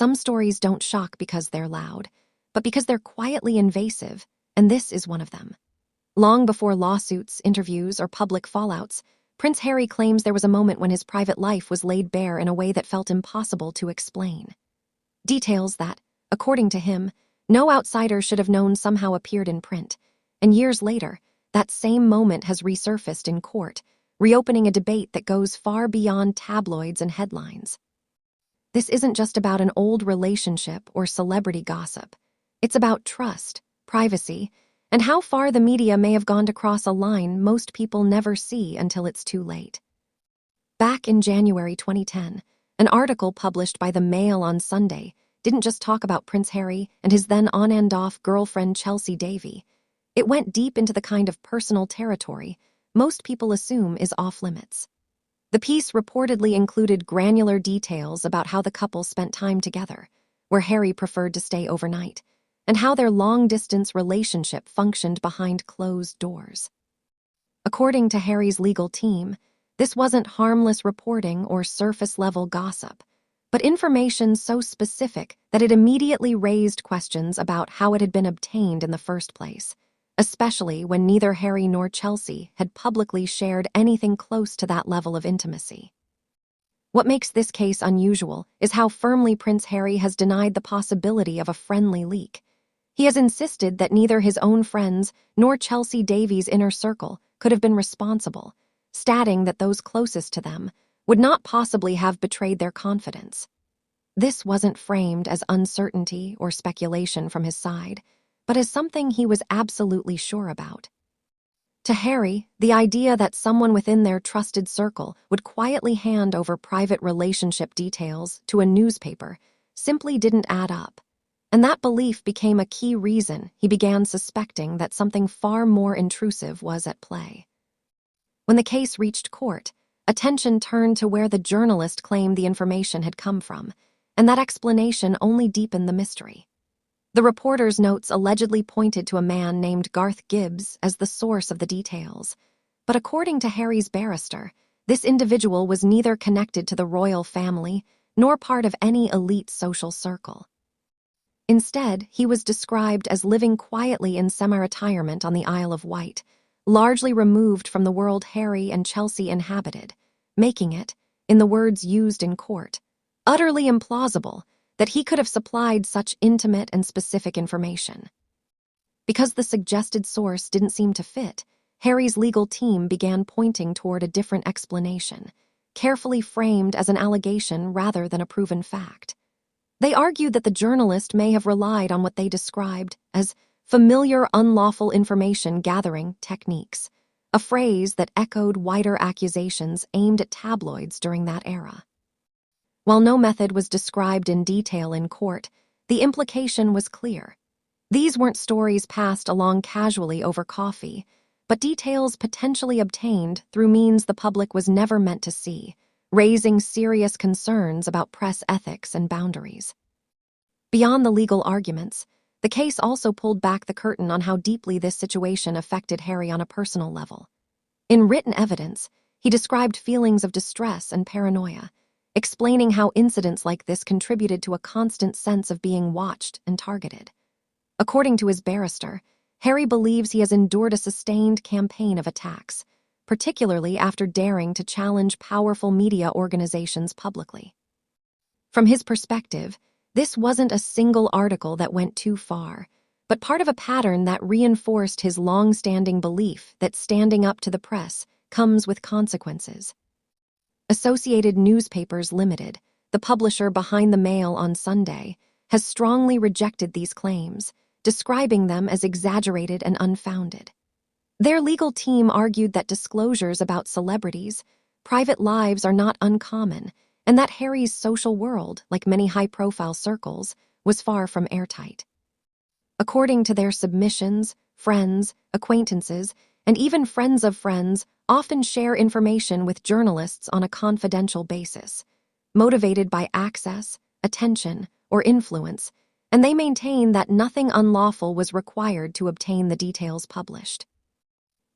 Some stories don't shock because they're loud, but because they're quietly invasive, and this is one of them. Long before lawsuits, interviews, or public fallouts, Prince Harry claims there was a moment when his private life was laid bare in a way that felt impossible to explain. Details that, according to him, no outsider should have known somehow appeared in print, and years later, that same moment has resurfaced in court, reopening a debate that goes far beyond tabloids and headlines. This isn't just about an old relationship or celebrity gossip. It's about trust, privacy, and how far the media may have gone to cross a line most people never see until it's too late. Back in January 2010, an article published by the Mail on Sunday didn't just talk about Prince Harry and his then on-and-off girlfriend Chelsy Davy. It went deep into the kind of personal territory most people assume is off-limits. The piece reportedly included granular details about how the couple spent time together, where Harry preferred to stay overnight, and how their long-distance relationship functioned behind closed doors. According to Harry's legal team, this wasn't harmless reporting or surface-level gossip, but information so specific that it immediately raised questions about how it had been obtained in the first place, especially when neither Harry nor Chelsy had publicly shared anything close to that level of intimacy. What makes this case unusual is how firmly Prince Harry has denied the possibility of a friendly leak. He has insisted that neither his own friends nor Chelsy Davy's inner circle could have been responsible, stating that those closest to them would not possibly have betrayed their confidence. This wasn't framed as uncertainty or speculation from his side, but as something he was absolutely sure about. To Harry, the idea that someone within their trusted circle would quietly hand over private relationship details to a newspaper simply didn't add up, and that belief became a key reason he began suspecting that something far more intrusive was at play. When the case reached court, attention turned to where the journalist claimed the information had come from, and that explanation only deepened the mystery. The reporter's notes allegedly pointed to a man named Garth Gibbs as the source of the details, but according to Harry's barrister, this individual was neither connected to the royal family nor part of any elite social circle. Instead, he was described as living quietly in semi-retirement on the Isle of Wight, largely removed from the world Harry and Chelsy inhabited, making it, in the words used in court, utterly implausible that he could have supplied such intimate and specific information. Because the suggested source didn't seem to fit, Harry's legal team began pointing toward a different explanation, carefully framed as an allegation rather than a proven fact. They argued that the journalist may have relied on what they described as familiar unlawful information gathering techniques, a phrase that echoed wider accusations aimed at tabloids during that era. While no method was described in detail in court, the implication was clear. These weren't stories passed along casually over coffee, but details potentially obtained through means the public was never meant to see, raising serious concerns about press ethics and boundaries. Beyond the legal arguments, the case also pulled back the curtain on how deeply this situation affected Harry on a personal level. In written evidence, he described feelings of distress and paranoia, explaining how incidents like this contributed to a constant sense of being watched and targeted. According to his barrister, Harry believes he has endured a sustained campaign of attacks, particularly after daring to challenge powerful media organizations publicly. From his perspective, this wasn't a single article that went too far, but part of a pattern that reinforced his long-standing belief that standing up to the press comes with consequences. Associated Newspapers Limited, the publisher behind the Mail on Sunday, has strongly rejected these claims, describing them as exaggerated and unfounded. Their legal team argued that disclosures about celebrities' private lives are not uncommon, and that Harry's social world, like many high-profile circles, was far from airtight. According to their submissions, friends, acquaintances, and even friends of friends often share information with journalists on a confidential basis, motivated by access, attention, or influence, and they maintain that nothing unlawful was required to obtain the details published.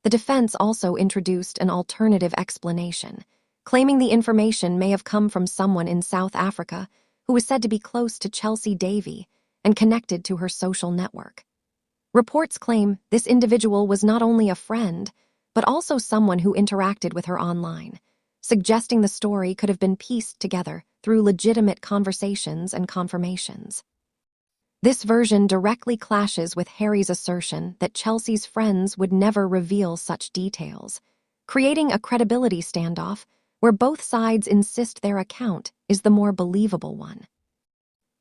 The defense also introduced an alternative explanation, claiming the information may have come from someone in South Africa who was said to be close to Chelsy Davy and connected to her social network. Reports claim this individual was not only a friend, but also someone who interacted with her online, suggesting the story could have been pieced together through legitimate conversations and confirmations. This version directly clashes with Harry's assertion that Chelsy's friends would never reveal such details, creating a credibility standoff where both sides insist their account is the more believable one.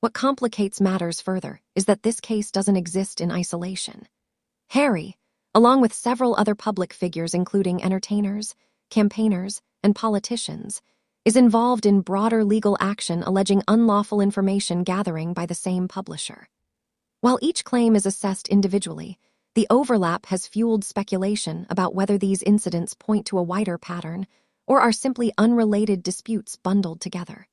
What complicates matters further is that this case doesn't exist in isolation. Harry, along with several other public figures including entertainers, campaigners, and politicians, is involved in broader legal action alleging unlawful information gathering by the same publisher. While each claim is assessed individually, the overlap has fueled speculation about whether these incidents point to a wider pattern or are simply unrelated disputes bundled together.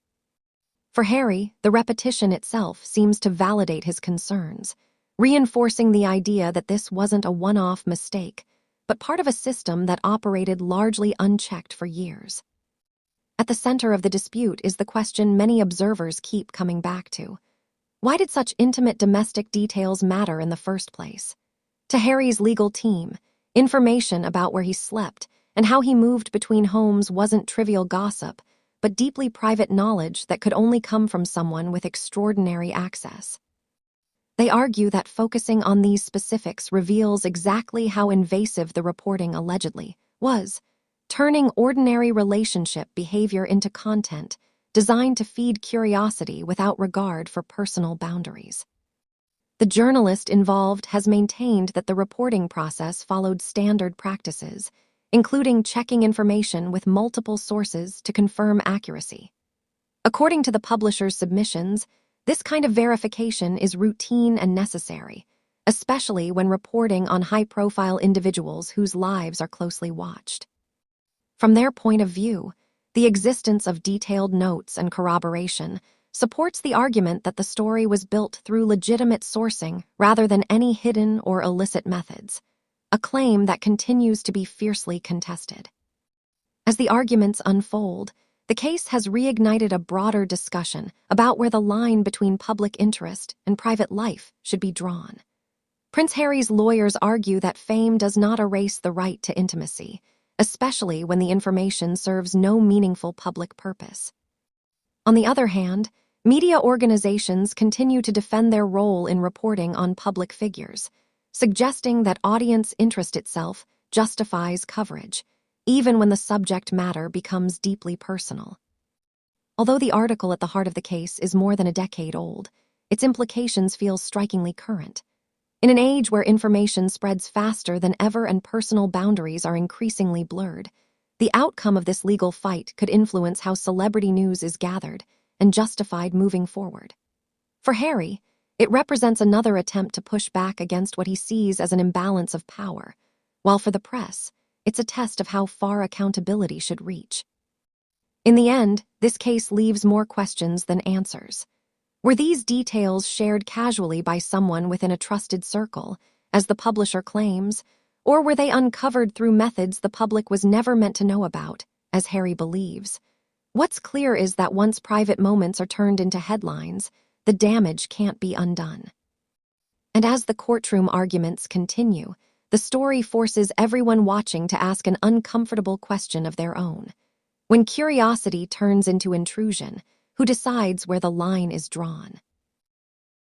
For Harry, the repetition itself seems to validate his concerns, reinforcing the idea that this wasn't a one-off mistake, but part of a system that operated largely unchecked for years. At the center of the dispute is the question many observers keep coming back to. Why did such intimate domestic details matter in the first place? To Harry's legal team, information about where he slept and how he moved between homes wasn't trivial gossip, but deeply private knowledge that could only come from someone with extraordinary access. They argue that focusing on these specifics reveals exactly how invasive the reporting allegedly was, turning ordinary relationship behavior into content designed to feed curiosity without regard for personal boundaries. The journalist involved has maintained that the reporting process followed standard practices, including checking information with multiple sources to confirm accuracy. According to the publisher's submissions, this kind of verification is routine and necessary, especially when reporting on high-profile individuals whose lives are closely watched. From their point of view, the existence of detailed notes and corroboration supports the argument that the story was built through legitimate sourcing rather than any hidden or illicit methods, a claim that continues to be fiercely contested. As the arguments unfold, the case has reignited a broader discussion about where the line between public interest and private life should be drawn. Prince Harry's lawyers argue that fame does not erase the right to intimacy, especially when the information serves no meaningful public purpose. On the other hand, media organizations continue to defend their role in reporting on public figures, suggesting that audience interest itself justifies coverage, even when the subject matter becomes deeply personal. Although the article at the heart of the case is more than a decade old, its implications feel strikingly current. In an age where information spreads faster than ever and personal boundaries are increasingly blurred, the outcome of this legal fight could influence how celebrity news is gathered and justified moving forward. For Harry, it represents another attempt to push back against what he sees as an imbalance of power, while for the press, it's a test of how far accountability should reach. In the end, this case leaves more questions than answers. Were these details shared casually by someone within a trusted circle, as the publisher claims, or were they uncovered through methods the public was never meant to know about, as Harry believes? What's clear is that once private moments are turned into headlines, the damage can't be undone. And as the courtroom arguments continue, the story forces everyone watching to ask an uncomfortable question of their own. When curiosity turns into intrusion, who decides where the line is drawn?